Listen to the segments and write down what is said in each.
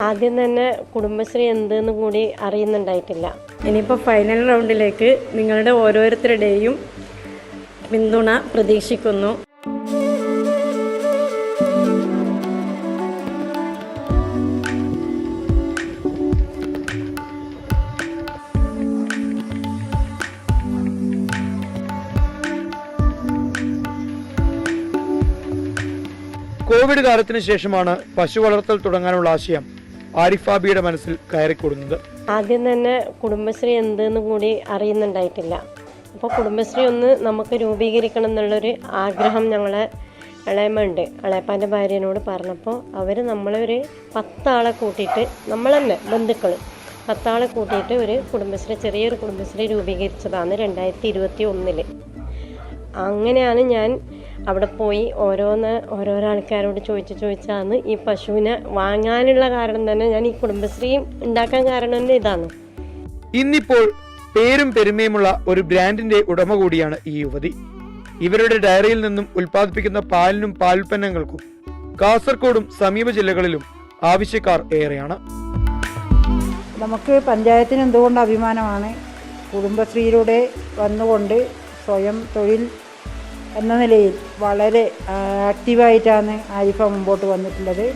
ആദ്യം തന്നെ കുടുംബശ്രീ എന്തെന്ന് കൂടി അറിയുന്നുണ്ടായിട്ടില്ല. ഇനിയിപ്പോൾ ഫൈനൽ റൗണ്ടിലേക്ക് നിങ്ങളുടെ ഓരോരുത്തരുടെയും പിന്തുണ പ്രതീക്ഷിക്കുന്നു. കോവിഡ് കാലത്തിന് ശേഷമാണ് പശു വളർത്തൽ തുടങ്ങാനുള്ള ആശയം ആരിഫാബിയുടെ മനസ്സിൽ കയറിക്കൂടുന്നത്. ആദ്യം തന്നെ കുടുംബശ്രീ എന്തെന്ന് കൂടി അറിയുന്നുണ്ടായിട്ടില്ല. അപ്പോൾ കുടുംബശ്രീ ഒന്ന് നമുക്ക് രൂപീകരിക്കണം എന്നുള്ളൊരു ആഗ്രഹം ഞങ്ങളെ ഇളയമ്മയുണ്ട്. ഇളയപ്പാൻ്റെ ഭാര്യനോട് പറഞ്ഞപ്പോൾ അവർ നമ്മളൊരു 10 ആളെ കൂട്ടിയിട്ട്, നമ്മൾ തന്നെ ബന്ധുക്കൾ 10 ആളെ കൂട്ടിയിട്ട് ഒരു കുടുംബശ്രീ, ചെറിയൊരു കുടുംബശ്രീ രൂപീകരിച്ചതാണ് 2021. അങ്ങനെയാണ് ഞാൻ അവിടെ പോയി ഓരോരോ ആൾക്കാരോട് ചോദിച്ചാണ് ഈ പശുവിനെ വാങ്ങാനുള്ള കാരണം തന്നെ. ഞാൻ ഈ കുടുംബശ്രീ ഉണ്ടാക്കാൻ കാരണം തന്നെ ഇതാണ്. ഇന്നിപ്പോൾ പേരും പെരുമയുമുള്ള ഒരു ബ്രാൻഡിന്റെ ഉടമ കൂടിയാണ് ഈ യുവതി. ഇവരുടെ ഡയറിയിൽ നിന്നും ഉൽപ്പാദിപ്പിക്കുന്ന പാലിനും പാലുൽപ്പന്നങ്ങൾക്കും കാസർഗോഡും സമീപ ജില്ലകളിലും ആവശ്യക്കാർ ഏറെയാണ്. നമുക്ക് പഞ്ചായത്തിന് എന്തുകൊണ്ട് അഭിമാനമാണ്. കുടുംബശ്രീയിലൂടെ വന്നുകൊണ്ട് സ്വയം തൊഴിൽ എന്ന നിലയിൽ വളരെ ആക്റ്റീവായിട്ടാണ് ആരിഫ മുമ്പോട്ട് വന്നിട്ടുള്ളത്.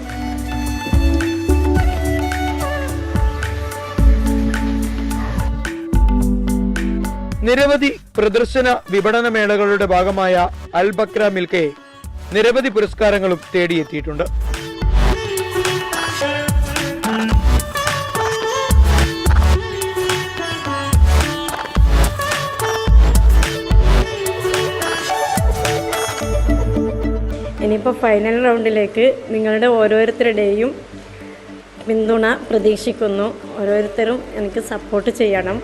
നിരവധി പ്രദർശന വിപണന മേളകളുടെ ഭാഗമായ അൽ ബക്ര മിൽക്കയെ നിരവധി പുരസ്കാരങ്ങളും തേടിയെത്തിയിട്ടുണ്ട്. ഇനിയിപ്പോൾ ഫൈനൽ റൗണ്ടിലേക്ക് നിങ്ങളുടെ ഓരോരുത്തരുടെയും പിന്തുണ പ്രതീക്ഷിക്കുന്നു. ഓരോരുത്തരും എനിക്ക് സപ്പോർട്ട് ചെയ്യണം.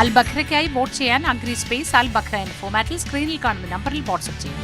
അൽ ബക്രയ്ക്കായി വോട്ട് ചെയ്യാൻ അഗ്രി സ്പേസ് അൽ ബക്ര എന്ന ഫോമാറ്റിൽ സ്ക്രീനിൽ കാണുന്ന നമ്പറിൽ വാട്സ്ആപ്പ് ചെയ്യും.